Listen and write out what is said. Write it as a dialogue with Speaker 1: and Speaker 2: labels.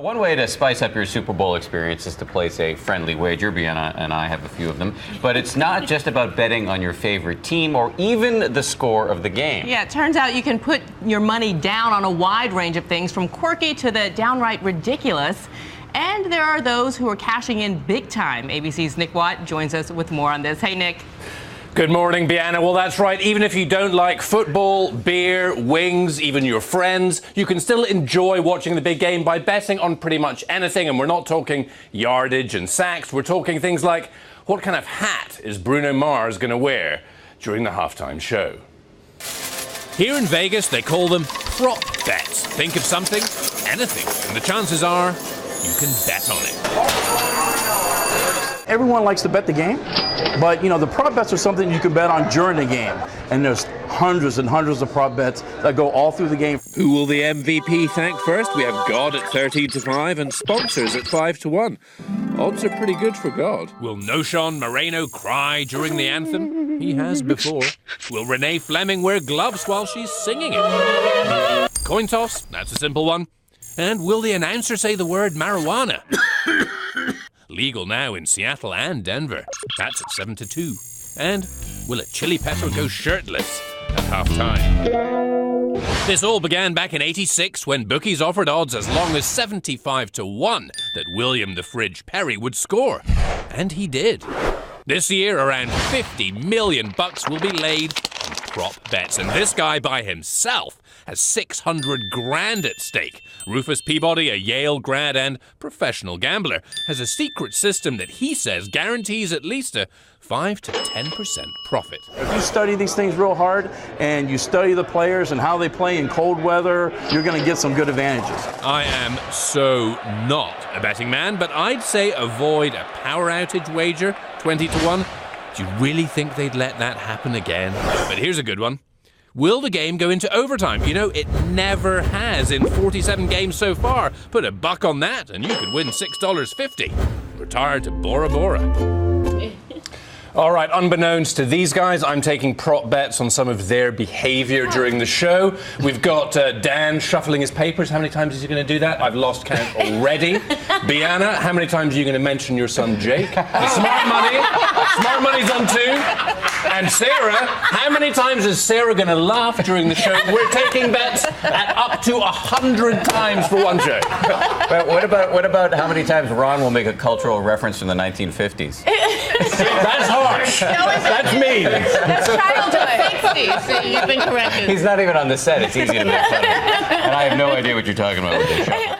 Speaker 1: One way to spice up your Super Bowl experience is to place a friendly wager. Brianna and I have a few of them. But it's not just about betting on your favorite team or even the score of the game.
Speaker 2: Yeah, it turns out you can put your money down on a wide range of things, from quirky to the downright ridiculous. And there are those who are cashing in big time. ABC's Nick Watt joins us with more on this. Hey, Nick.
Speaker 3: Good morning, Brianna. Well, that's right. Even if you don't like football, beer, wings, even your friends, you can still enjoy watching the big game by betting on pretty much anything. And we're not talking yardage and sacks. We're talking things like, what kind of hat is Bruno Mars going to wear during the halftime show? Here in Vegas, they call them prop bets. Think of something, anything, and the chances are you can bet on it.
Speaker 4: Everyone likes to bet the game, but the prop bets are something you can bet on during the game. And there's hundreds and hundreds of prop bets that go all through the game.
Speaker 3: Who will the MVP thank first? We have God at 13-5 and sponsors at 5-1. Odds are pretty good for God. Will Noshawn Moreno cry during the anthem? He has before. Will Renee Fleming wear gloves while she's singing it? Coin toss? That's a simple one. And will the announcer say the word marijuana? Legal now in Seattle and Denver. That's at 7-2. And will a chili pepper go shirtless at half-time? This all began back in '86 when bookies offered odds as long as 75-1 that William the Fridge Perry would score. And he did. This year, around $50 million will be laid on prop bets. And this guy by himself has $600,000 at stake. Rufus Peabody, a Yale grad and professional gambler, has a secret system that he says guarantees at least a 5 to 10% profit.
Speaker 4: If you study these things real hard and you study the players and how they play in cold weather, you're going to get some good advantages.
Speaker 3: I am so not a betting man, but I'd say avoid a power outage wager, 20-1. Do you really think they'd let that happen again? But here's a good one. Will the game go into overtime? It never has in 47 games so far. Put a buck on that and you could win $6.50. Retire to Bora Bora. All right, unbeknownst to these guys, I'm taking prop bets on some of their behavior during the show. We've got Dan shuffling his papers. How many times is he going to do that? I've lost count already. Brianna, how many times are you going to mention your son Jake? Smart money's on 2. And Sarah, how many times is Sarah going to laugh during the show? We're taking bets at up to 100 times for one show.
Speaker 1: But what about how many times Ron will make a cultural reference from the 1950s?
Speaker 3: That's harsh. That's mean.
Speaker 2: That's childhood. 60s. You've been corrected.
Speaker 1: He's not even on the set. It's easy to make fun of. And I have no idea what you're talking about with this show.